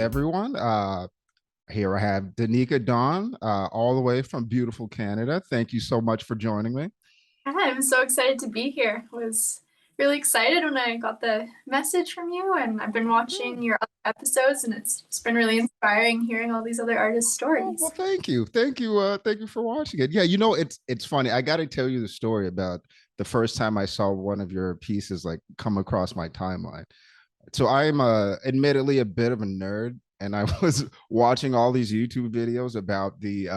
everyone. Here I have Danika Dawn, all the way from beautiful Canada. Thank you so much for joining me. Hi, I'm so excited to be here. Was really excited when I got the message from you, and I've been Yeah. watching your other episodes, and it's been really inspiring hearing all these other artists' Oh, well, stories. thank you for watching it. Yeah, it's funny. I got to tell you the story about the first time I saw one of your pieces like come across my timeline. So I'm admittedly a bit of a nerd, and I was watching all these YouTube videos about the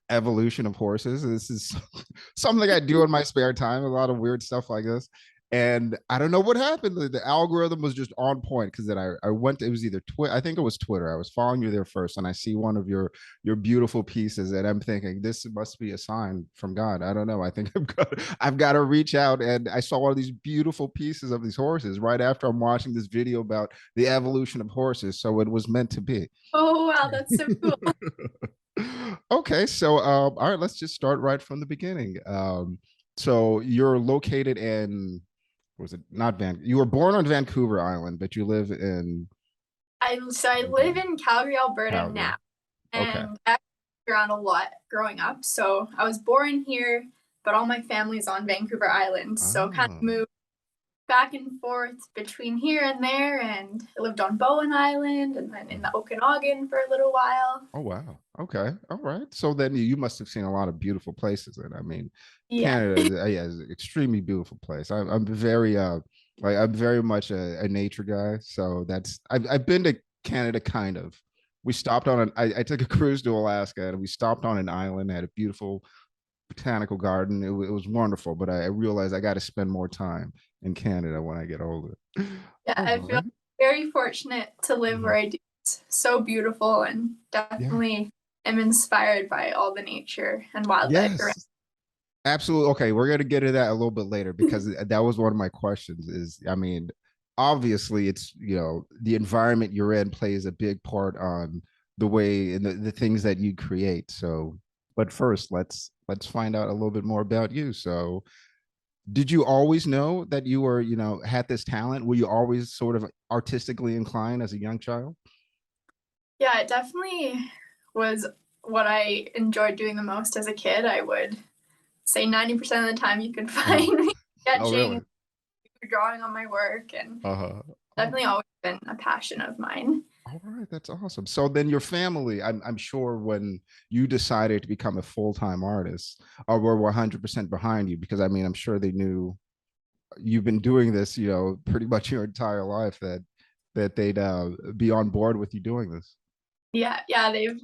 evolution of horses. This is something I do in my spare time, a lot of weird stuff like this. And I don't know what happened. The algorithm was just on point because then I went. It was either Twitter. I think it was Twitter. I was following you there first, and I see one of your beautiful pieces, and I'm thinking this must be a sign from God. I don't know. I think I've got to reach out, and I saw all these beautiful pieces of these horses right after I'm watching this video about the evolution of horses. So it was meant to be. Oh, wow, that's so cool. Okay, so all right, let's just start right from the beginning. So you're located in, was it not Van? You were born on Vancouver Island, but you live in I live in Calgary, Alberta Calgary. now, Okay. and I moved around a lot growing up. So I was born here, but all my family's on Vancouver Island, so kind of Oh. moved back and forth between here and there, and I lived on Bowen Island and then in the Okanagan for a little while. Oh wow. Okay. All right. So then you must have seen a lot of beautiful places. And I mean, Yeah. Canada yeah, is an extremely beautiful place. I'm very like I'm very much a nature guy. So that's I've been to Canada kind of. We stopped on I took a cruise to Alaska and we stopped on an island, had a beautiful botanical garden. It was wonderful, but I realized I got to spend more time in Canada when I get older. Yeah, All I feel right. very fortunate to live where Mhm. I do. It's so beautiful and Yeah. definitely am inspired by all the nature and wildlife around. Yes. Absolutely. Okay, we're gonna get to that a little bit later because that was one of my questions. Is I mean, obviously, it's the environment you're in plays a big part on the way and the things that you create. So, but first, let's find out a little bit more about you. So, did you always know that you were had this talent? Were you always sort of artistically inclined as a young child? Yeah, it definitely was what I enjoyed doing the most as a kid. I would say 90% of the time you could Uh-huh. find me Oh, sketching, really? drawing on my work, and Uh-huh. Oh, definitely always been a passion of mine. all right, that's awesome. So then your family, I'm sure when you decided to become a full-time artist, were 100% behind you because I mean, I'm sure they knew you've been doing this, pretty much your entire life that they'd be on board with you doing this. Yeah,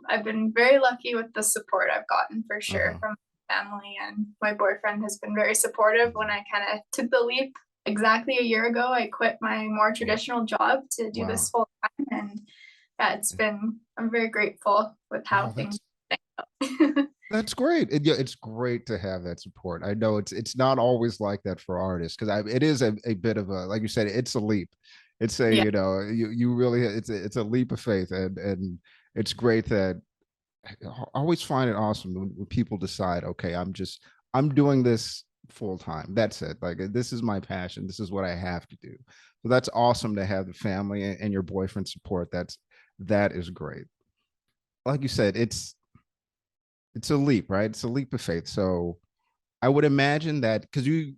I've been very lucky with the support I've gotten for sure Uh-huh. from my family, and my boyfriend has been very supportive when I kind of took the leap. Exactly a year ago, I quit my more Wow. traditional job to do this Wow. full time, and yeah, I'm very grateful with how Oh, things out. that's great. Yeah, it's great to have that support. I know it's not always like that for artists because it is a bit of a, like you said, it's a leap. It's a Yeah, you really it's a leap of faith, and it's great that I always find it awesome when people decide, okay, I'm doing this full time. That's it. Like this is my passion. This is what I have to do. So that's awesome to have the family and your boyfriend support. That is great. Like you said, it's a leap, right? It's a leap of faith. So I would imagine that because you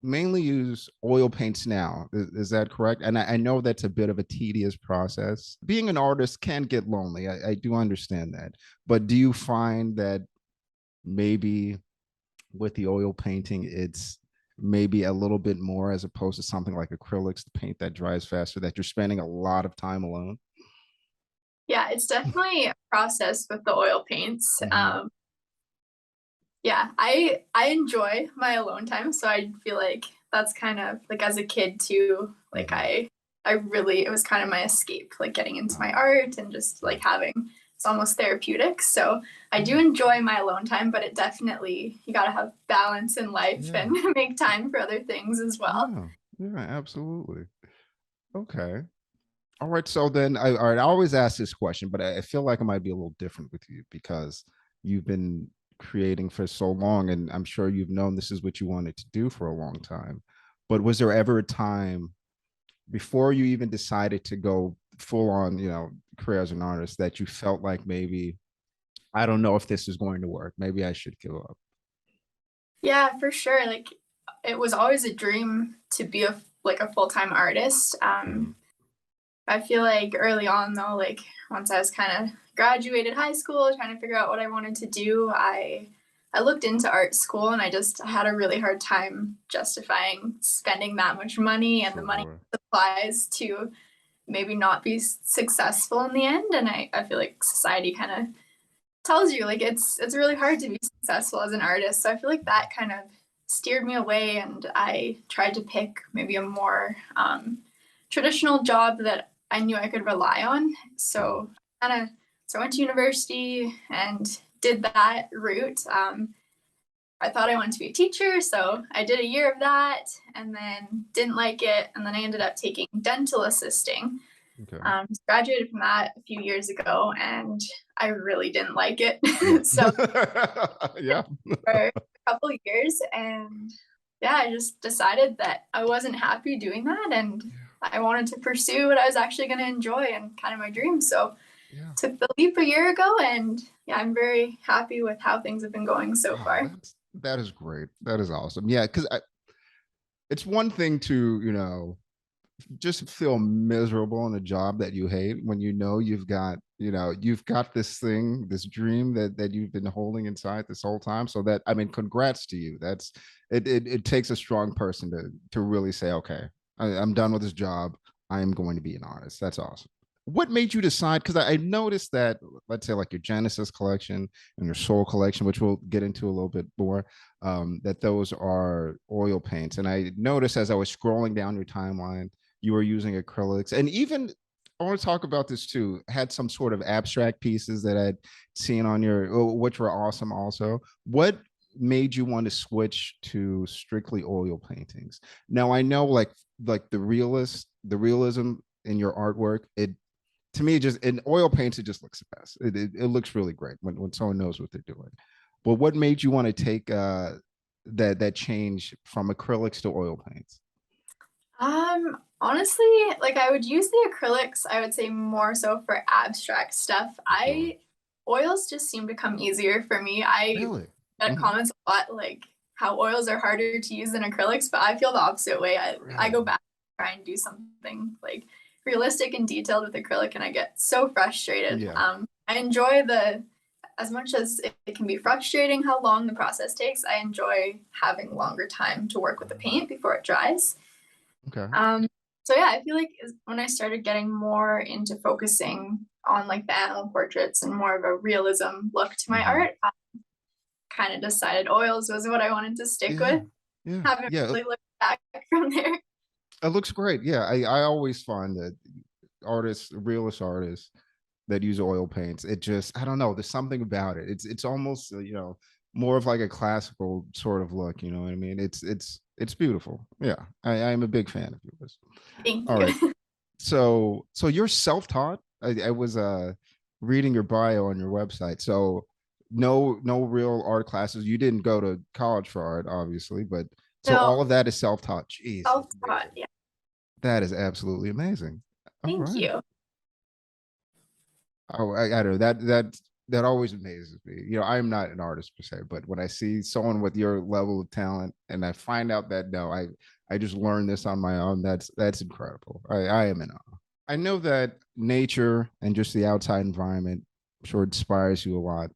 mainly use oil paints now, is that correct? And I know that's a bit of a tedious process. Being an artist can get lonely. I do understand that. But do you find that maybe with the oil painting, it's maybe a little bit more as opposed to something like acrylics, the paint that dries faster, that you're spending a lot of time alone? yeah, it's definitely a process with the oil paints. Mm-hmm. Yeah, I enjoy my alone time, so I feel like that's kind of like as a kid too, like Mm-hmm. I really it was kind of my escape, like getting into my Oh, art and just yeah. like having it's almost therapeutic. So I do Yeah. enjoy my alone time, but it definitely you got to have balance in life Yeah. and make time for other things as well. Yeah. Yeah. Absolutely. Okay. All right. So then, all right. I always ask this question, but I feel like it might be a little different with you because you've been creating for so long, and I'm sure you've known this is what you wanted to do for a long time. But was there ever a time before you even decided to go full on, career as an artist that you felt like maybe I don't know if this is going to work. Maybe I should give up. Yeah, for sure. Like it was always a dream to be a full-time artist. Mhm. I feel like early on though, like once I was kind of graduated high school, trying to figure out what I wanted to do, I looked into art school and I had a really hard time justifying spending that much money and the money Sure. supplies to maybe not be successful in the end. And I feel like society kind of tells you like it's really hard to be successful as an artist. So I feel like that kind of steered me away, and I tried to pick maybe a more traditional job that I knew I could rely on. Mhm. So I went to university and did that route. I thought I wanted to be a teacher, so I did a year of that and then didn't like it. And then I ended up taking dental assisting. Okay. Graduated from that a few years ago, and I really didn't like it. Yeah. So Yeah. for a couple of years, and yeah, I just decided that I wasn't happy doing that, and I wanted to pursue what I was actually going to enjoy and kind of my dream. So Yeah. took the leap a year ago, and yeah, I'm very happy with how things have been going so Oh, far. that is great. That is awesome. Yeah, because it's one thing to, just feel miserable in a job that you hate when you know you've got this thing, this dream that you've been holding inside this whole time. So that, I mean, congrats to you. That's it takes a strong person to really say, okay, I'm done with this job. I am going to be an artist. That's awesome. What made you decide? Because I noticed that, let's say, like your Genesis collection and your Soul collection, which we'll get into a little bit more, that those are oil paints. And I noticed as I was scrolling down your timeline, you were using acrylics, and even I want to talk about this too, had some sort of abstract pieces that I'd seen on which were awesome also. What made you want to switch to strictly oil paintings? Now I know, like the realism in your artwork, it to me, just in oil paints, it just looks the best. It looks really great when someone knows what they're doing. But what made you want to take that change from acrylics to oil paints? Honestly, like I would use the acrylics, I would say more so for abstract stuff. Sure. I Oils just seem to come easier for me. I Really? get Hmm. comments a lot like how oils are harder to use than acrylics, but I feel the opposite way. I Really? go back and try and do something like realistic and detailed with acrylic and I get so frustrated. Yeah. I enjoy the as much as it can be frustrating how long the process takes, I enjoy having longer time to work with the paint before it dries. Okay. Um, so yeah, I feel like when I started getting more into focusing on like the animal portraits and more of a realism look to my Hmm. art, I kind of decided oils was what I wanted to stick Yeah. with. Yeah. Haven't Yeah. really looked back from there. It looks great. Yeah. I always find that realist artists that use oil paints, it just, I don't know, there's something about it. It's almost, more of like a classical sort of look. You know what I mean? It's beautiful. Yeah. I'm a big fan of yours. Thank All you. right. So you're self-taught. I was reading your bio on your website. So no real art classes. You didn't go to college for art, obviously, but so all No, of that is self-taught. Jeez, that's self-taught. amazing. Yeah, That is absolutely amazing. All thank right. you. Oh, I don't know, that always amazes me. I'm not an artist per se, but when I see someone with your level of talent and I find out that no, I just learned this on my own, that's incredible. I am in awe. I know that nature and just the outside environment, I'm sure, inspires you a lot.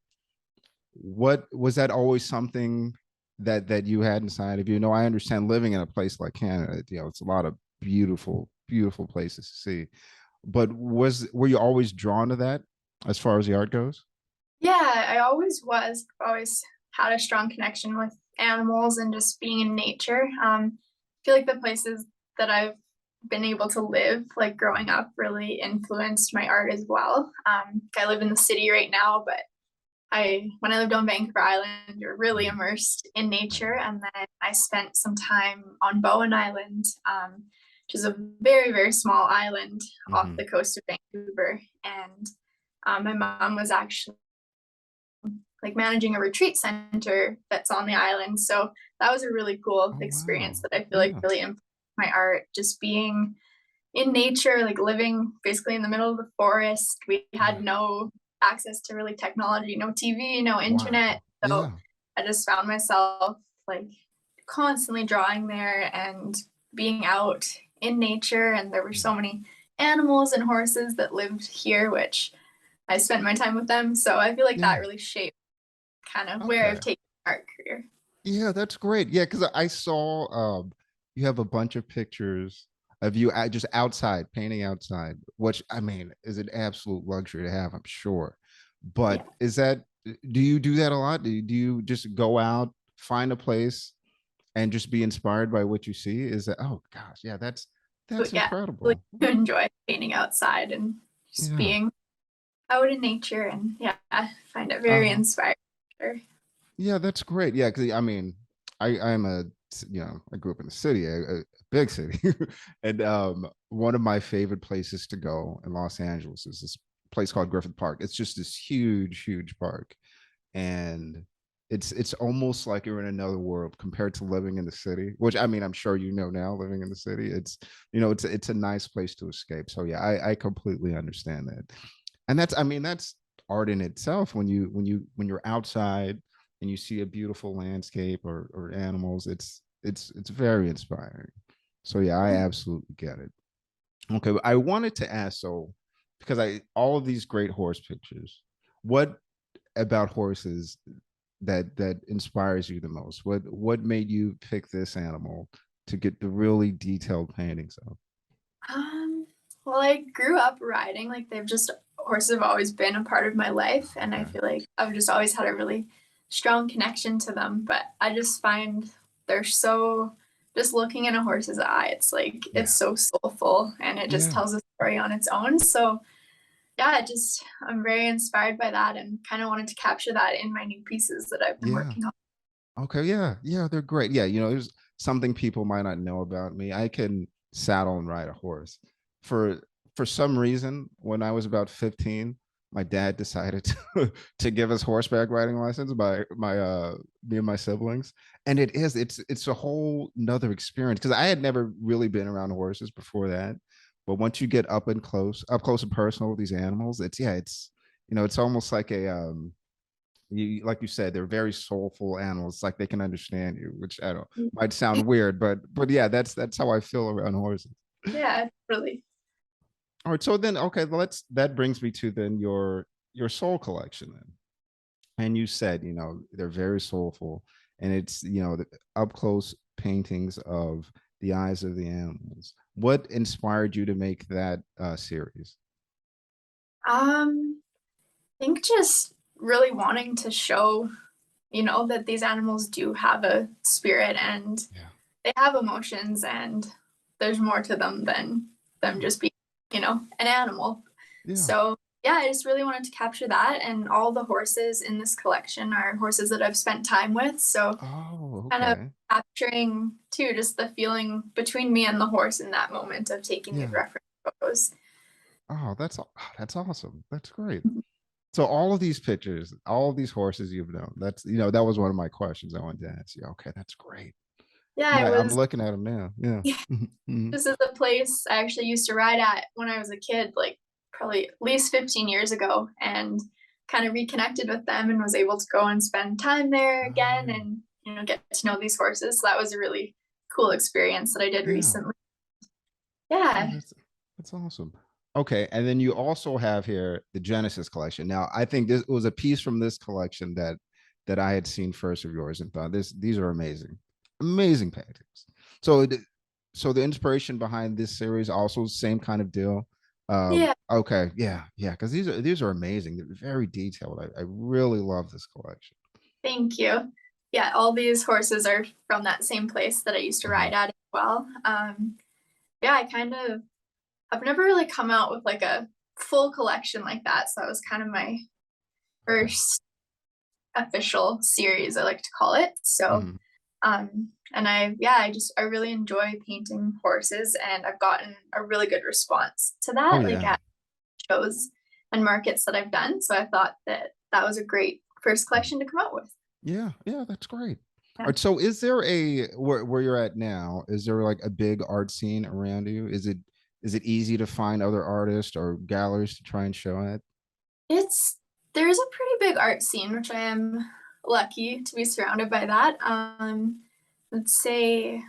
What was that always something that you had inside of you? I understand living in a place like Canada, it's a lot of beautiful places to see. But were you always drawn to that as far as the art goes? Yeah, I always was. Always had a strong connection with animals and just being in nature. I feel like the places that I've been able to live, like growing up, really influenced my art as well. I live in the city right now, but I when I lived on Vancouver Island, you're really Mhm. immersed in nature. Mhm. And then I spent some time on Bowen Island, which is a very, very small island off Mhm. the coast of Vancouver. And my mom was actually like managing a retreat center that's on the island. So that was a really cool Oh experience wow. that I feel like Yeah. really influenced my art. Just being in nature, like living basically in the middle of the forest. We had Yeah. no access to really technology, no TV, no internet. Wow. So Yeah. I just found myself like constantly drawing there and being out in nature. And there were Yeah. so many animals and horses that lived here, which I spent my time with them. So I feel like that Yeah. really shaped kind of where Okay. I've taken my art career. Yeah, that's great. Yeah, because I saw you have a bunch of pictures of you just outside painting outside, which I mean is an absolute luxury to have, I'm sure. Yeah. But is that do you do that a lot? Do you just go out, find a place, and just be inspired by what you see? Is that oh gosh, yeah, that's But yeah, really incredible. do enjoy painting outside and just Yeah. being out in nature. And yeah, I find it very Uh-huh. inspiring. Sure. Yeah, that's great. Yeah, because I mean, I'm a I grew up in the city, a big city, and one of my favorite places to go in Los Angeles is this place called Griffith Park. It's just this huge, huge park, and it's almost like you're in another world compared to living in the city. Which I mean, I'm sure you know now, living in the city, it's it's a nice place to escape. So yeah, I completely understand that, and that's I mean that's art in itself when when you're outside and you see a beautiful landscape or animals, it's very inspiring. So yeah, I absolutely get it. Okay, but I wanted to ask, so because I all of these great horse pictures, what about horses that inspires you the most? What made you pick this animal to get the really detailed paintings of? Um, well, I grew up riding, like they've just horses have always been a part of my life, and I Okay. feel like I've just always had a really strong connection to them. But I just find they're so just looking in a horse's eye, it's like it's Yeah. so soulful and it just Yeah. tells a story on its own. So yeah, it just I'm very inspired by that and kind of wanted to capture that in my new pieces that I've been Yeah. working on. Okay, yeah, yeah, they're great. Yeah, there's something people might not know about me. I can saddle and ride a horse. For for some reason, when I was about 15, my dad decided to, to give us horseback riding license by my me and my siblings. And it's a whole nother experience because I had never really been around horses before that. But once you get up close and personal with these animals, it's it's almost like a you like you said, they're very soulful animals. It's like they can understand you, which I don't might sound weird, but yeah, that's how I feel around horses. Yeah, really. All right, so then okay, that brings me to then your soul collection then. And you said, they're very soulful, and it's the up close paintings of the eyes of the animals. What inspired you to make that series? I think just really wanting to show, that these animals do have a spirit and Yeah. they have emotions and there's more to them than them Yeah. just being, an animal. Yeah. So yeah, I just really wanted to capture that. And all the horses in this collection are horses that I've spent time with. So Oh, kind of okay. capturing too just the feeling between me and the horse in that moment of taking these Yeah. reference photos. Oh, that's awesome. That's great. So all of these pictures, all of these horses you've known, that's that was one of my questions I wanted to ask you. Okay, that's great. Yeah, I Yeah, I'm was looking at them now. Yeah. Mhm. this is a place I actually used to ride at when I was a kid, like probably at least 15 years ago, and kind of reconnected with them and was able to go and spend time there Oh again yeah. and, get to know these horses. So that was a really cool experience that I did Yeah. recently. Yeah, Yeah. that's awesome. Okay, and then you also have here the Genesis collection. Now, I think this was a piece from this collection that I had seen first of yours and thought these are amazing, amazing paintings. So, so the inspiration behind this series also same kind of deal. Yeah. Okay, yeah, yeah, because these are amazing. They're very detailed. I really love this collection. Thank you. Yeah, all these horses are from that same place that I used to Mhm. ride at as well. Yeah, I've never really come out with like a full collection like that. So that was kind of my Okay. first official series, I like to call it. So, Mhm. and I really enjoy painting horses, and I've gotten a really good response to Oh that, like yeah. at shows and markets that I've done. So I thought that that was a great first Mhm. collection to come out with. Yeah, yeah, that's great. All Yeah. right, so is there a where you're at now? Is there like a big art scene around you? Is it is it easy to find other artists or galleries to try and show at? It's there's a pretty big art scene, which I am lucky to be surrounded by that. Let's say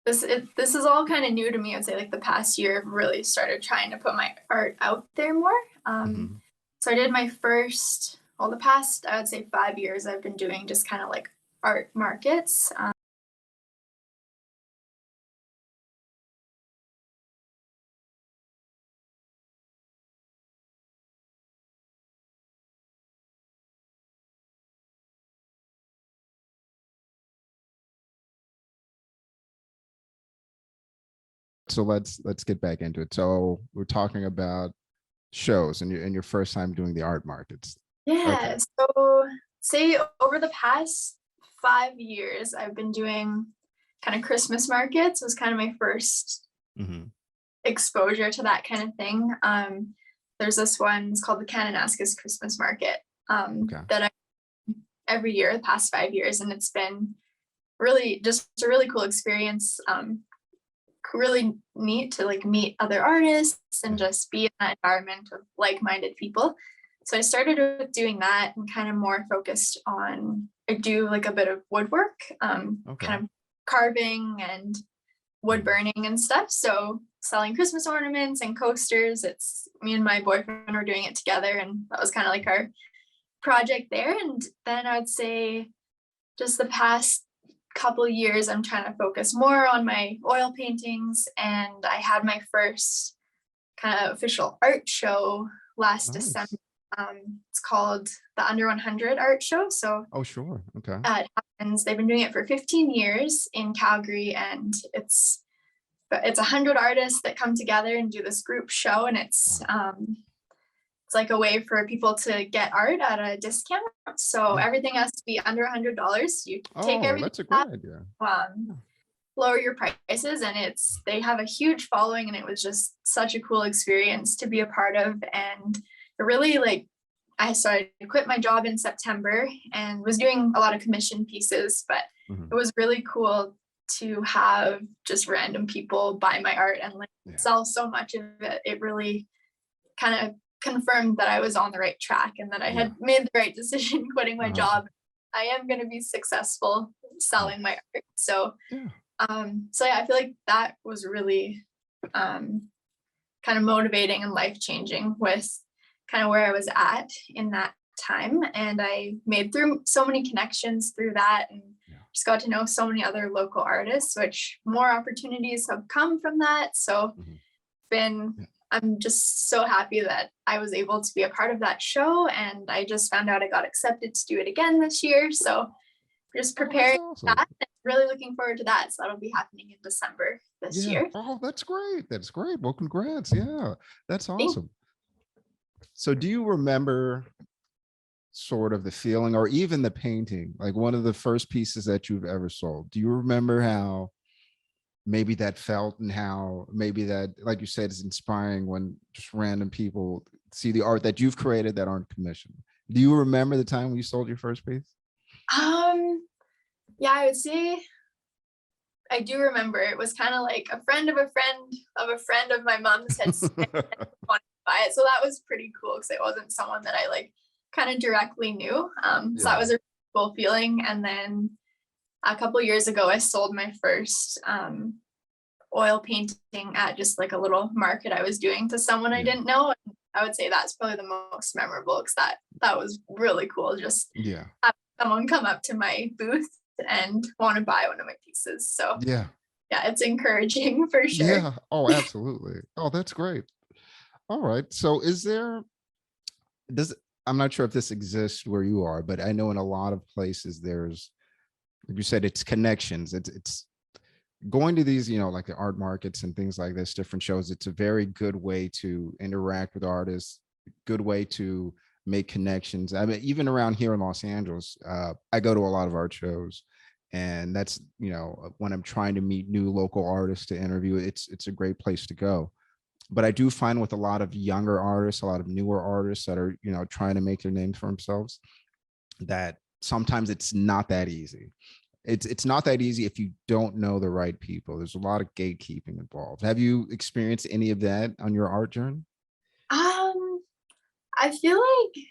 this is all kind of new to me. I'd say like the past year, I've really started trying to put my art out there more. Mhm. So I did my first, well, the past I would say 5 years, I've been doing just kind of like art markets. So let's get back into it. So we're talking about shows and your first time doing the art markets. Okay. Yeah. So say over the past 5 years, I've been doing kind of Christmas markets. Was kind of my first Hmm. exposure to that kind of thing. There's this one, it's called the Kananaskis Christmas Market, Okay. that I every year the past 5 years, and it's been really just a really cool experience. Really neat to like meet other artists and Yeah. just be in that environment of like-minded people. So I started with doing that and kind of more focused on I do like a bit of woodwork, Okay. kind of carving and wood Mhm. burning and stuff. So selling Christmas ornaments and coasters. It's me and my boyfriend were doing it together, and that was kind of like our project there. And then I would say just the past couple years, I'm trying to focus more on my oil paintings. And I had my first kind of official art show last December. Nice. It's called the Under 100 Art Show. So Oh, sure. Okay. it happens. They've been doing it for 15 years in Calgary, and it's 100 artists that come together and do this group show, and Wow. it's like a way for people to get art at a discount. So Yeah. everything has to be under $100. You take Oh, everything that's a out, great idea. Yeah. lower your prices, and they have a huge following, and it was just such a cool experience to be a part of. And it really like I started to quit my job in September and was doing a lot of commission pieces, but it Mhm. was really cool to have just random people buy my art and like Yeah. sell so much of it. It really kind of confirmed that I was on the right track and that I Yeah. had made the right decision quitting my Uh-huh. job. I am going to be successful Yeah. selling my art. So, Yeah. so yeah, I feel like that was really um, kind of motivating and life changing with kind of where I was at in that time. And I made through so many connections through that and Yeah. just got to know so many other local artists, which more opportunities have come from that. So Mhm. been Yeah. I'm just so happy that I was able to be a part of that show, and I just found out I got accepted to do it again this year. So just Oh, that's preparing for awesome. that. And really looking forward to that. So that'll be happening in December this Yeah. year. Oh, that's great. That's great. Well, congrats. Yeah. That's Thank awesome. So do you remember sort of the feeling or even the painting, like one of the first pieces that you've ever sold? Do you remember how maybe that felt and how maybe that, like you said, is inspiring when just random people see the art that you've created that aren't commissioned? Do you remember the time when you sold your first piece? Yeah, I would say I do remember it was kind of like a friend of a friend of a friend of my mom's had wanted to buy it. So that was pretty cool because it wasn't someone that I like kind of directly knew. So that Yeah. was a cool feeling. And then a couple years ago, I sold my first oil painting at just like a little market I was doing to someone I Yeah. didn't know. And I would say that's probably the most memorable because that was really cool. Just Yeah. have someone come up to my booth and want to buy one of my pieces. So Yeah. yeah, it's encouraging for sure. Yeah. Oh, absolutely. Oh, that's great. All right. So is there, does, I'm not sure if this exists where you are, but I know in a lot of places there's, like you said, it's connections. It's going to these, like the art markets and things like this, different shows. It's a very good way to interact with artists, good way to make connections. I mean, even around here in Los Angeles, I go to a lot of art shows, and that's, when I'm trying to meet new local artists to interview, it's a great place to go. But I do find with a lot of younger artists, a lot of newer artists that are, trying to make their name for themselves, that sometimes it's not that easy. it's not that easy if you don't know the right people. There's a lot of gatekeeping involved. Have you experienced any of that on your art journey? Um, I feel like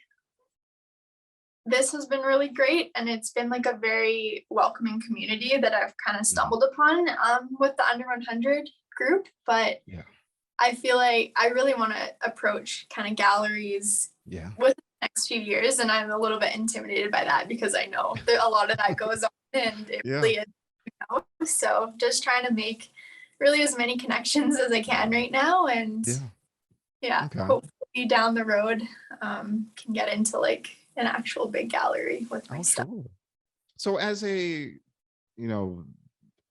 this has been really great, and it's been like a very welcoming community that I've kind of Mhm. stumbled upon with the under 100 group. But Yeah. I feel like I really want to approach kind of galleries Yeah. with the next few years, and I'm a little bit intimidated by that because I know there a lot of that goes on, and it Yeah. really is. So just trying to make really as many connections as I can right now, and Yeah. yeah, Okay. hopefully down the road can get into like an actual big gallery with my Oh, stuff. sure. So as a, you know,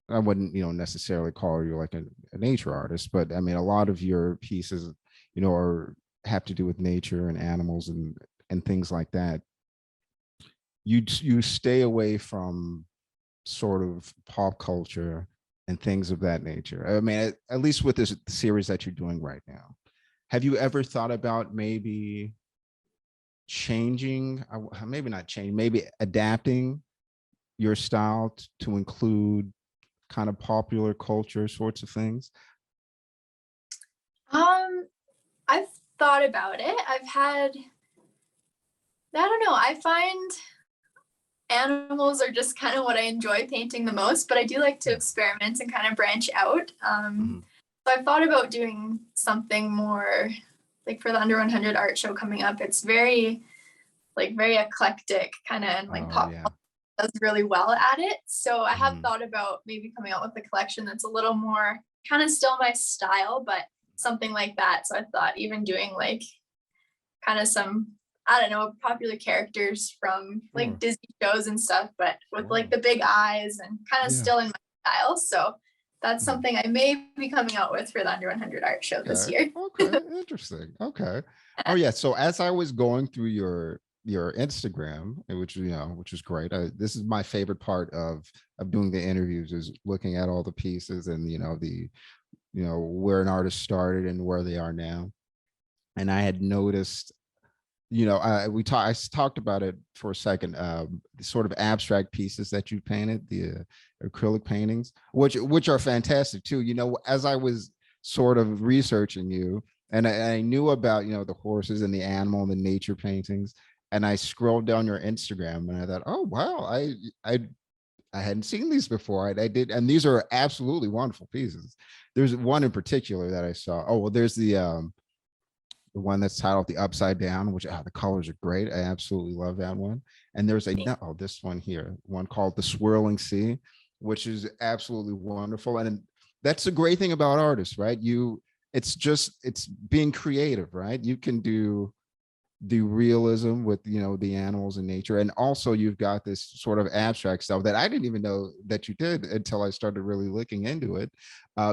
I wouldn't, necessarily call you like a nature artist, but I mean, a lot of your pieces, are have to do with nature and animals and things like that. You stay away from sort of pop culture and things of that nature. I mean, at least with this series that you're doing right now, have you ever thought about maybe changing, maybe not change, maybe adapting your style to include kind of popular culture sorts of things? Um, I've thought about it. I don't know. I find animals are just kind of what I enjoy painting the most, but I do like to Yeah. experiment and kind of branch out. Mhm. So I've thought about doing something more like for the under 100 art show coming up. It's very eclectic kind of, and like Oh pop yeah. does really well at it. So I have Mhm. thought about maybe coming out with a collection that's a little more kind of still my style, but something like that. So I thought even doing like kind of some, I don't know, popular characters from like Sure. Disney shows and stuff, but with like Sure. the big eyes and kind of Yeah. still in my style. So that's Mhm. something I may be coming out with for the under 100 art show this Okay. year. Okay. Interesting. Okay. Oh yeah. So as I was going through your Instagram, which which is great. This is my favorite part of doing the interviews is looking at all the pieces and the where an artist started and where they are now. And I had noticed, I talked about it for a second, the sort of abstract pieces that you painted, the acrylic paintings, which are fantastic too. As I was sort of researching you, and I knew about the horses and the animal and the nature paintings, and I scrolled down your Instagram and I thought, oh wow, I I hadn't seen these before. I did, and these are absolutely wonderful pieces. There's one in particular that I saw. Oh well, there's the one that's titled The Upside Down, which the colors are great. I absolutely love that one. And there's a no, oh, this one here, one called The Swirling Sea, which is absolutely wonderful. And that's the great thing about artists, right? It's being creative, right? You can do the realism with the animals and nature, and also you've got this sort of abstract stuff that I didn't even know that you did until I started really looking into it.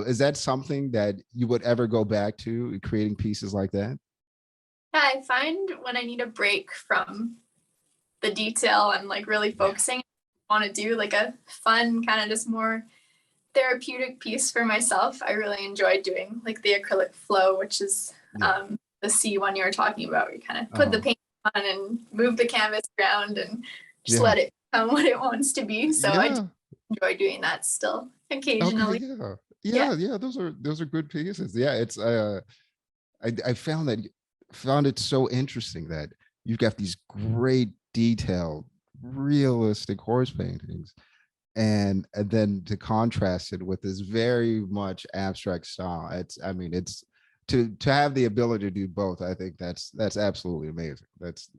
Is that something that you would ever go back to, creating pieces like that? Yeah, I find when I need a break from the detail and like really Yeah. focusing, I want to do like a fun kind of just more therapeutic piece for myself. I really enjoy doing like the acrylic flow, which is Yeah. the C one you were talking about, where you kind of put the Uh-huh. paint on and move the canvas around and just Yeah. let it become what it wants to be. So I do Yeah. enjoy doing that still Okay. occasionally. Yeah. Yeah. Yeah. Yeah. Those are good pieces. Yeah. It's I found it so interesting that you've got these great detailed, realistic horse paintings, and then to contrast it with this very much abstract style. I mean, it's to have the ability to do both. I think that's absolutely amazing. That's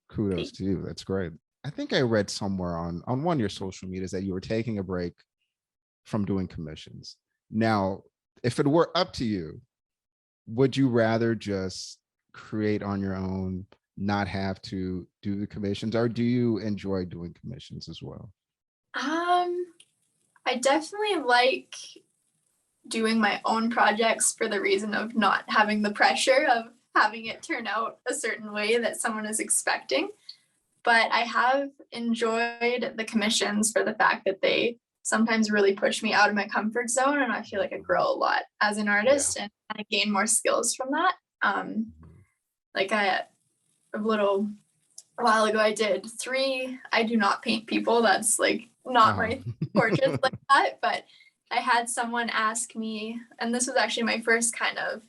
kudos to you. That's great. I think I read somewhere on one of your social medias that you were taking a break from doing commissions. Now, if it were up to you, would you rather just create on your own, not have to do the commissions, or do you enjoy doing commissions as well? Um, I definitely like doing my own projects for the reason of not having the pressure of having it turn out a certain way that someone is expecting. But I have enjoyed the commissions for the fact that they sometimes really push me out of my comfort zone, and I feel like I grow a lot as an Yeah. artist and I gain more skills from that. Mhm. Like a little while ago I did three I do not paint people. That's like not Uh-huh. my portraits like that, but I had someone ask me, and this was actually my first kind of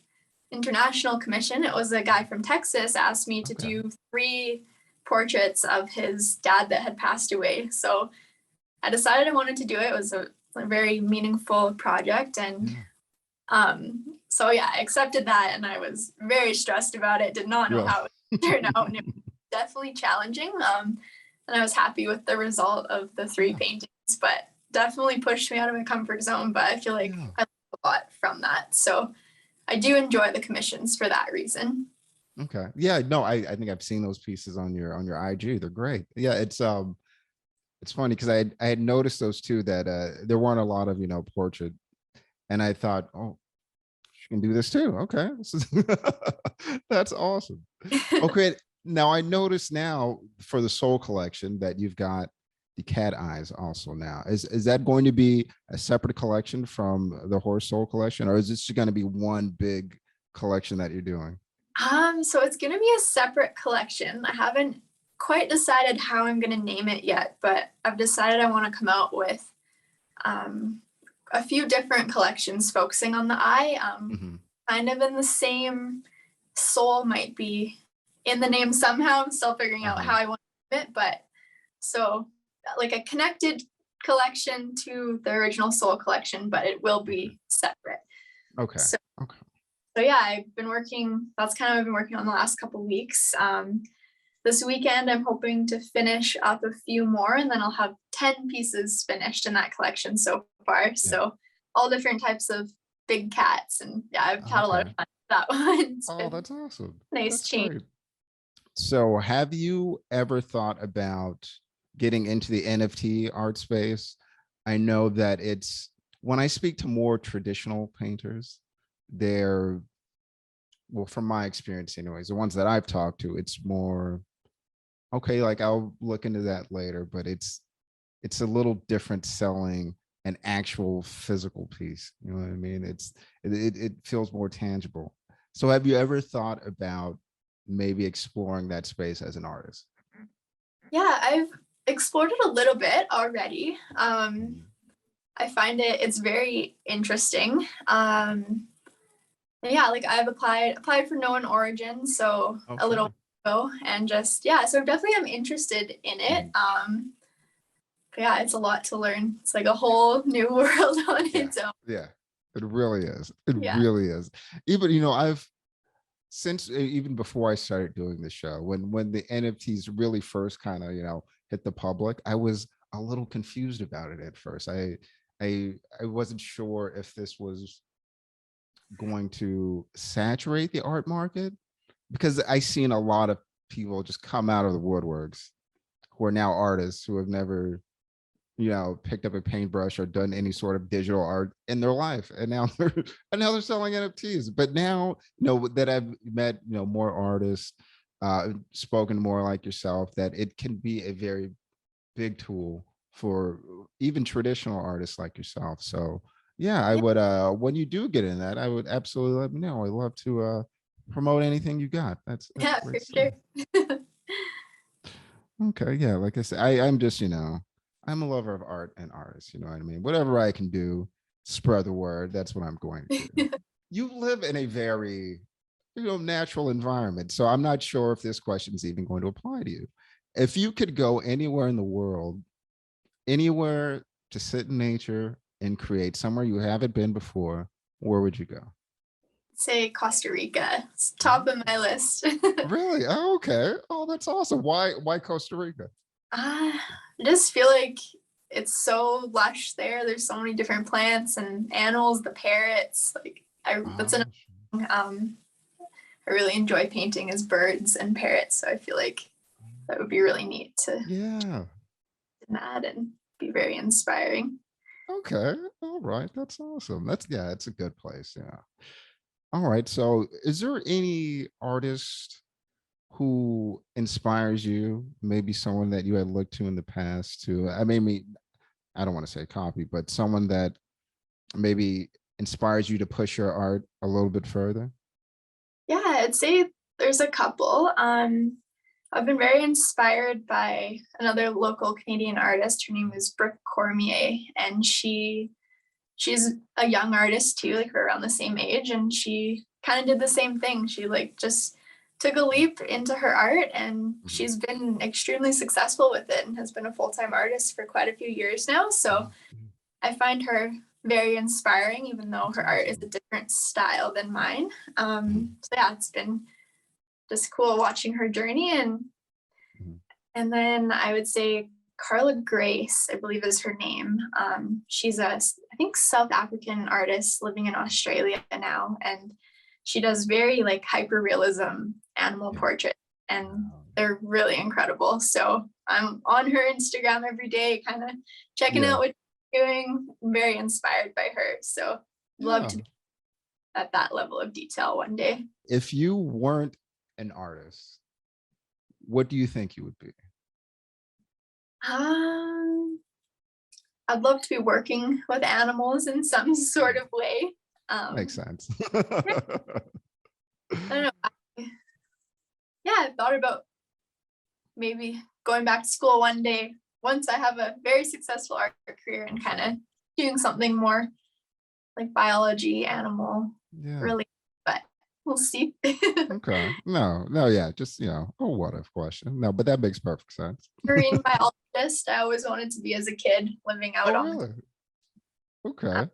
international commission. It was a guy from Texas asked me to Okay. do 3 portraits of his dad that had passed away. So I decided I wanted to do it. It was a very meaningful project, and Yeah. so yeah, I accepted that, and I was very stressed about it. Did not know Really? how it would turn out, and it was definitely challenging. And I was happy with the result of the 3 Yeah. paintings, but definitely pushed me out of my comfort zone. But I feel like Yeah. I learned a lot from that, so I do enjoy the commissions for that reason. Okay. Yeah. No, I think I've seen those pieces on your IG. They're great. Yeah. It's funny because I had noticed those too, that there weren't a lot of, portrait, and I thought, oh, she can do this too. Okay. That's awesome. Okay. Now I notice now for the soul collection that you've got the cat eyes also now. Is that going to be a separate collection from the horse soul collection, or is this going to be one big collection that you're doing? So it's gonna be a separate collection. I haven't quite decided how I'm gonna name it yet, but I've decided I want to come out with um, a few different collections focusing on the eye, Hmm. kind of in the same soul might be in the name somehow. I'm still figuring out Uh-huh. how I want to name it, but so like a connected collection to the original soul collection, but it will Okay. be separate. Okay. So Okay. so yeah, I've been working. That's kind of I've been working on the last couple of weeks. This weekend, I'm hoping to finish up a few more, and then I'll have 10 pieces finished in that collection so far. Yeah. So all different types of big cats, and yeah, I've had a lot of Okay. fun with that one. It's Oh, been that's awesome. a nice That's change. great. So, have you ever thought about getting into the NFT art space? I know that when I speak to more traditional painters, they're, well, from my experience, anyways, the ones that I've talked to, it's more, okay, like I'll look into that later, but it's a little different selling an actual physical piece. You know what I mean? It feels more tangible. So have you ever thought about maybe exploring that space as an artist? Yeah, I've explored it a little bit already. Mhm. I find it's very interesting. Yeah, like I've applied for Known Origin, so a Okay. little ago, and just yeah, so definitely I'm interested in it. Mhm. But yeah, it's a lot to learn. It's like a whole new world on Yeah. its own. Yeah. It really is. It Yeah. really is. Even, I've since even before I started doing the show, when the NFTs really first kind of, hit the public, I was a little confused about it at first. I wasn't sure if this was going to saturate the art market, because I seen a lot of people just come out of the woodworks who are now artists who have never, picked up a paintbrush or done any sort of digital art in their life, and now they're selling NFTs. But now, that I've met, more artists, spoken more like yourself, that it can be a very big tool for even traditional artists like yourself. So yeah, I Yeah, would, when you do get in that, I would absolutely let me know. I'd love to promote anything you got. That's yeah, for great sure. stuff. Okay, yeah, like I said, I'm just, I'm a lover of art and artists, you know what I mean? Whatever I can do, spread the word, that's what I'm going to do. You live in a very, natural environment. So I'm not sure if this question is even going to apply to you. If you could go anywhere in the world, anywhere to sit in nature and create, somewhere you haven't been before, where would you go? Say Costa Rica. It's top of Oh, my list. really? Oh, okay. Oh, that's awesome. Why Costa Rica? I just feel like it's so lush there. There's so many different plants and animals, the parrots. Like I that's an Oh, I really enjoy painting as birds and parrots. So I feel like that would be really neat to do yeah. that and be very inspiring. Okay. All right. That's awesome. Yeah, it's a good place. Yeah. All right. So is there any artist who inspires you? Maybe someone that you had looked to in the past to, I don't want to say copy, but someone that maybe inspires you to push your art a little bit further? Yeah, I'd say there's a couple. I've been very inspired by another local Canadian artist. Her name is Brooke Cormier, and she's a young artist too, like we're around the same age, and she kind of did the same thing. She like just took a leap into her art, and Mhm. she's been extremely successful with it and has been a full-time artist for quite a few years now. So Mhm. I find her very inspiring, even though That's her art is a awesome. different style than mine. Mhm. So yeah, it's been just cool watching her journey. Mhm. And then I would say Carla Grace, I believe is her name. She's I think, South African artist living in Australia now, and she does very like hyper realism animal Yeah. portraits, and Oh, they're really incredible. So I'm on her Instagram every day, kind of checking yeah. out what she's doing. I'm very inspired by her. So love Yeah. to be at that level of detail one day. If you weren't an artist, what do you think you would be? Um, I'd love to be working with animals in some sort Mm, of way. makes Um, sense. yeah, I don't know. Yeah, I've thought about maybe going back to school one day once I have a very successful art career and kind Okay. of doing something more like biology, animal Yeah. really, but we'll see. Okay. No, no, yeah, just, a what if question. No, but that makes perfect sense. Marine biologist, I always wanted to be as a kid living out Oh, on the really? uh, Okay.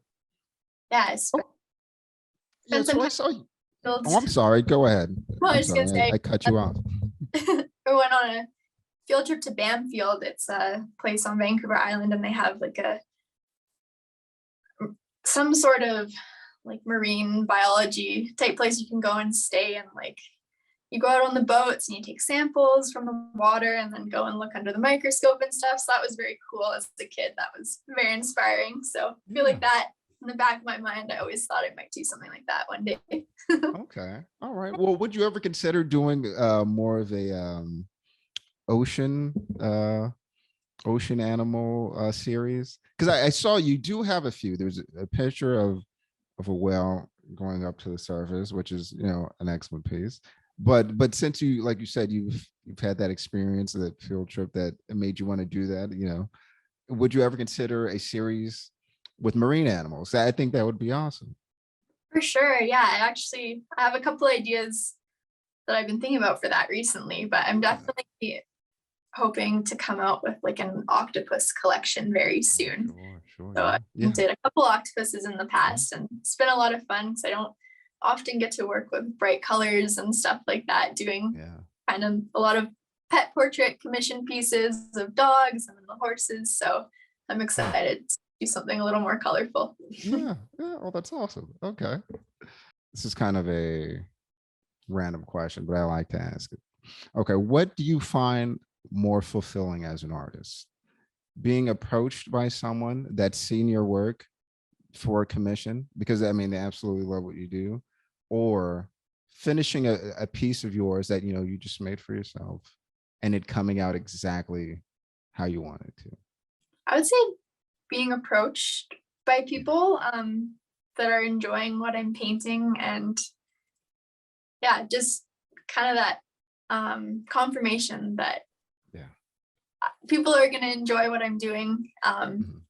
yeah, I Oh, yeah. spent some So I time saw you. in the Oh, I'm fields. sorry. Go ahead. Well, I I'm was gonna sorry. say I cut you off. I went on a field trip to Banfield. It's a place on Vancouver Island, and they have like a some sort of like marine biology type place you can go and stay, and like you go out on the boats and you take samples from the water and then go and look under the microscope and stuff. So that was very cool as a kid. That was very inspiring. So I feel Yeah. like that in the back of my mind, I always thought I might do something like that one day. Okay. All right. Well, would you ever consider doing more of a ocean ocean animal series? Because I saw you do have a few. There's a picture of a whale going up to the surface, which is an excellent piece. But since you, like you said, you've had that experience, that field trip that made you want to do that, would you ever consider a series with marine animals? I think that would be awesome. For sure. Yeah. I have a couple ideas that I've been thinking about for that recently, but I'm Yeah. definitely hoping to come out with like an octopus collection very Oh, soon. sure, sure. So Yeah. I've Yeah. painted a couple octopuses in the Okay. past, and it's been a lot of fun because I don't often get to work with bright colors and stuff like that, doing Yeah. kind of a lot of pet portrait commission pieces of dogs and the horses. So I'm Yeah. excited to do something a little more colorful. Yeah. Yeah. Oh, that's awesome. Okay. This is kind of a random question, but I like to ask it. Okay. What do you find more fulfilling as an artist? Being approached by someone that's seen your work for a commission, because I mean, they absolutely love what you do, or finishing a piece of yours that, you just made for yourself and it coming out exactly how you want it to. I would say being approached by Yeah. people that are enjoying what I'm painting, and yeah, just kind of that confirmation that Yeah. people are going to enjoy what I'm doing Mhm.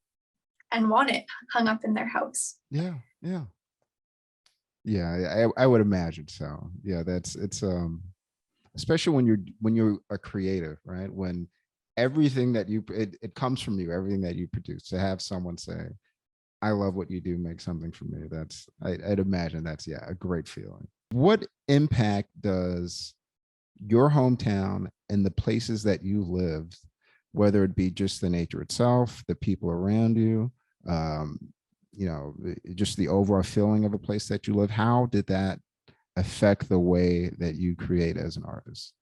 and want it hung up in their house. Yeah. Yeah. Yeah. I would imagine so. Yeah. It's especially when you're a creative, right? When everything that it comes from you, everything that you produce, to have someone say, I love what you do, make something for me. I'd imagine that's, yeah, a great feeling. What impact does your hometown and the places that you lived, whether it be just the nature itself, the people around you, um, just the overall feeling of a place that you live, how did that affect the way that you create as an artist?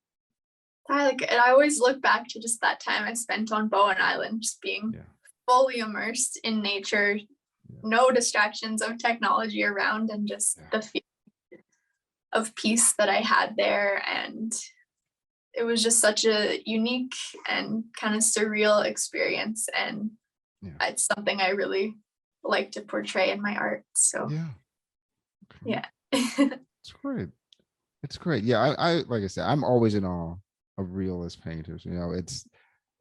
I always look back to just that time I spent on Bowen Island, just being Yeah. fully immersed in nature, Yeah. no distractions of technology around, and just Yeah. the feel of peace that I had there. And it was just such a unique and kind of surreal experience. And Yeah. it's something I really like to portray in my art. So, Yeah. Okay. yeah. It's great. It's great. Yeah. I like I said, I'm always in awe of realist painters.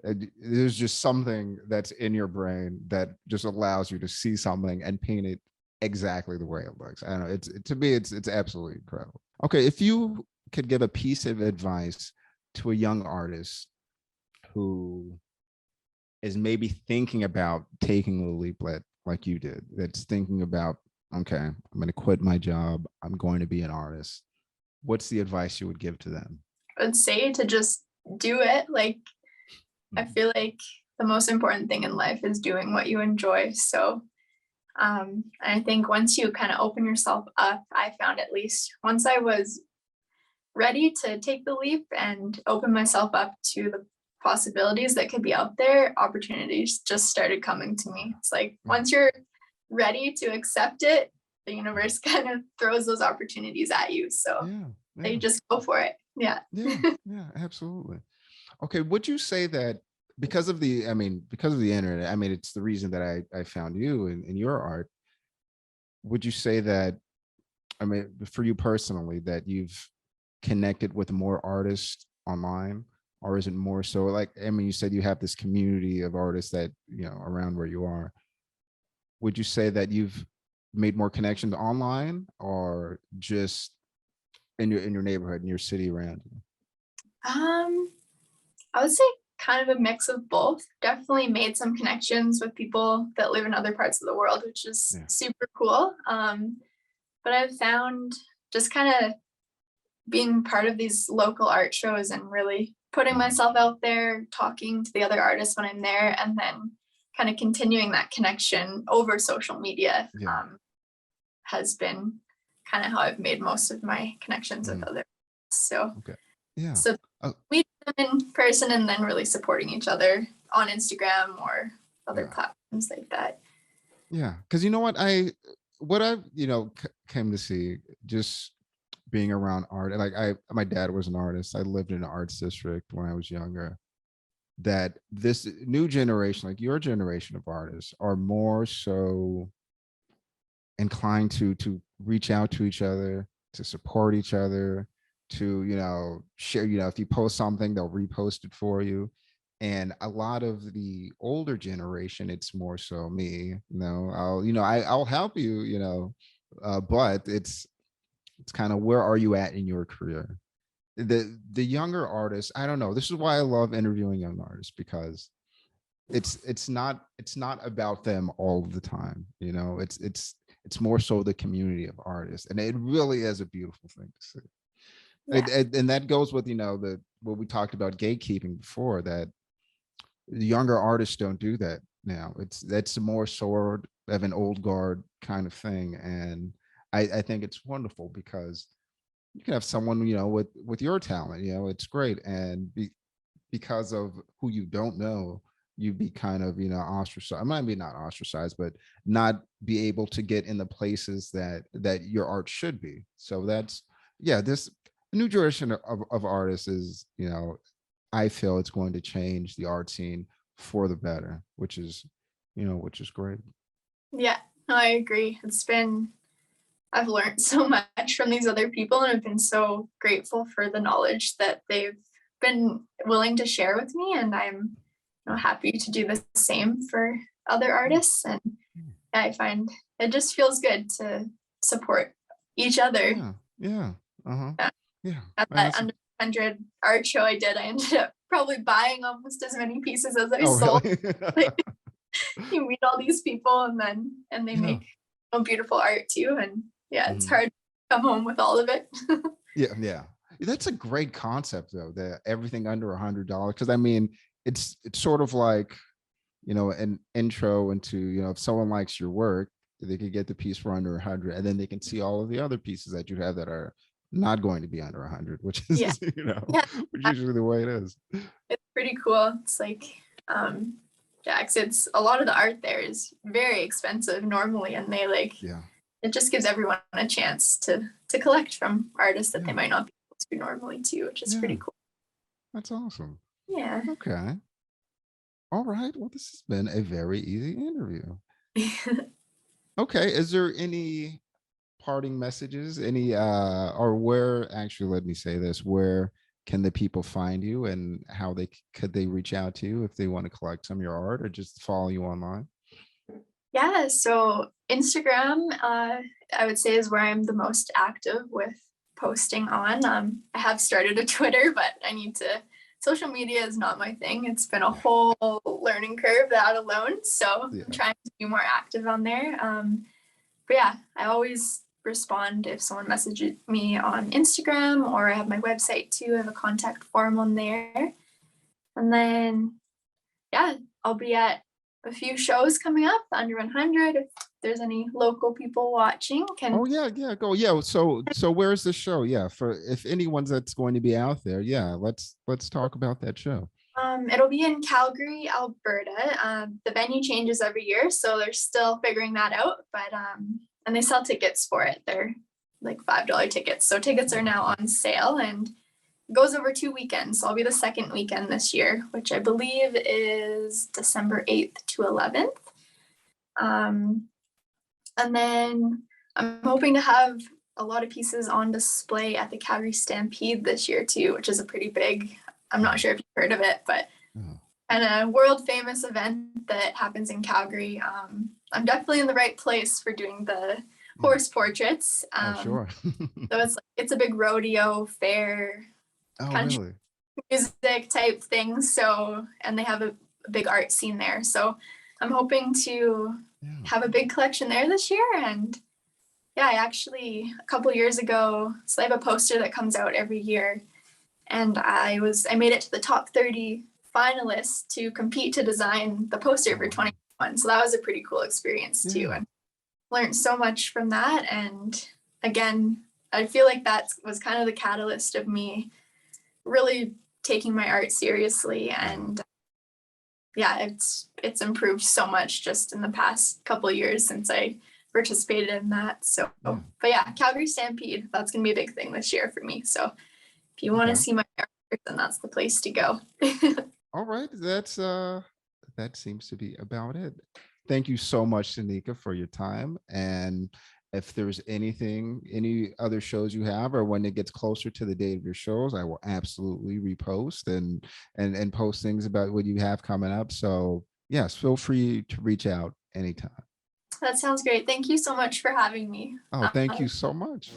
There's just something that's in your brain that just allows you to see something and paint it exactly the way it looks. I don't know. To me, it's absolutely incredible. Okay, if you could give a piece of advice to a young artist who is maybe thinking about taking the leap like you did, that's thinking about, okay, I'm going to quit my job, I'm going to be an artist. What's the advice you would give to them? I would say to just do it. Like, I feel like the most important thing in life is doing what you enjoy. So I think once you kind of open yourself up, I found, at least once I was ready to take the leap and open myself up to the possibilities that could be out there, opportunities just started coming to me. It's like once you're ready to accept it, the universe kind of throws those opportunities at you. So they just go for it. Yeah. Yeah, absolutely. Okay, would you say that because of the internet, it's the reason that I found you in your art. Would you say that, for you personally, that you've connected with more artists online, or is it more so like, you said you have this community of artists that, around where you are. Would you say that you've made more connections online or just in your neighborhood, in your city around you? I would say kind of a mix of both. Definitely made some connections with people that live in other parts of the world, which is super cool. But I've found just kind of being part of these local art shows and really putting myself out there, talking to the other artists when I'm there, and then kind of continuing that connection over social media has been kind of how I've made most of my connections with others. So, so meet them in person and then really supporting each other on Instagram or other platforms like that. Yeah, because you know what I came to see, just being around art. Like my dad was an artist. I lived in an arts district when I was younger. That this new generation, like your generation of artists, are more so inclined to reach out to each other, to support each other, to share. If you post something, they'll repost it for you. And a lot of the older generation, it's more so me. I'll help you. But it's kind of, where are you at in your career? The younger artists, I don't know. This is why I love interviewing young artists, because it's not about them all the time. It's more so the community of artists, and it really is a beautiful thing to see. And that goes with what we talked about gatekeeping before, that the younger artists don't do that now. That's more sort of an old guard kind of thing. And I think it's wonderful, because you can have someone, with your talent, it's great. And because of who you don't know, you be kind of, ostracized. I might be not ostracized, but not be able to get in the places that your art should be. So that's, this new generation of artists is, I feel it's going to change the art scene for the better, which is great. Yeah, no, I agree. I've learned so much from these other people, and I've been so grateful for the knowledge that they've been willing to share with me. And I'm happy to do the same for other artists. And I find it just feels good to support each other. At that under 100 art show I did, I ended up probably buying almost as many pieces as I sold. Really? You meet all these people, and they make beautiful art too. And it's hard to come home with all of it. Yeah. That's a great concept, though, that everything under $100. Because it's sort of like, an intro into, if someone likes your work, they could get the piece for under 100, and then they can see all of the other pieces that you have that are not going to be under 100, which is which is usually the way it is. It's pretty cool. It's like it's a lot of the art there is very expensive normally, and they it just gives everyone a chance to collect from artists that they might not be able to normally too, which is pretty cool. That's awesome. Yeah. Okay. All right. Well, this has been a very easy interview. Okay. Is there any parting messages? Any or where, actually, let me say this, where can the people find you, and how could they reach out to you if they want to collect some of your art or just follow you online? Yeah, so Instagram, I would say is where I'm the most active with posting on. I have started a Twitter, but I need to. Social media is not my thing. It's been a whole learning curve that alone. So Yeah. I'm trying to be more active on there. But yeah, I always respond if someone messages me on Instagram, or I have my website too. I have a contact form on there. And then yeah, I'll be at a few shows coming up, the Under 100. If there's any local people watching, can Oh yeah, yeah, go. Yeah. So where's the show? Yeah, for if anyone's that's going to be out there, yeah, let's talk about that show. it'll be in Calgary, Alberta. The venue changes every year, so they're still figuring that out. But and they sell tickets for it. They're like $5 tickets. So tickets are now on sale, and it goes over 2 weekends. So I'll be the second weekend this year, which I believe is December 8th to 11th. And then I'm hoping to have a lot of pieces on display at the Calgary Stampede this year too, which is a pretty big, I'm not sure if you've heard of it, but and a world famous event that happens in Calgary. I'm definitely in the right place for doing the horse portraits. Oh, sure. So it's a big rodeo fair, Oh, kind of really? music type thing. So, and they have a big art scene there. So I'm hoping to Yeah. have a big collection there this year. And yeah, I actually a couple years ago, so I have a poster that comes out every year, and I made it to the top 30 finalists to compete to design the poster for 2021. So that was a pretty cool experience too, Yeah. and learned so much from that. And again, I feel like that was kind of the catalyst of me really taking my art seriously. And yeah, it's improved so much just in the past couple of years since I participated in that. So, Yeah. but yeah, Calgary Stampede, that's gonna be a big thing this year for me. So if you want to Okay. see my art, then that's the place to go. All right. That seems to be about it. Thank you so much, Danika, for your time. And if there's any other shows you have, or when it gets closer to the date of your shows, I will absolutely repost and post things about what you have coming up. So yes, feel free to reach out anytime. That sounds great. Thank you so much for having me. Oh, thank you so much.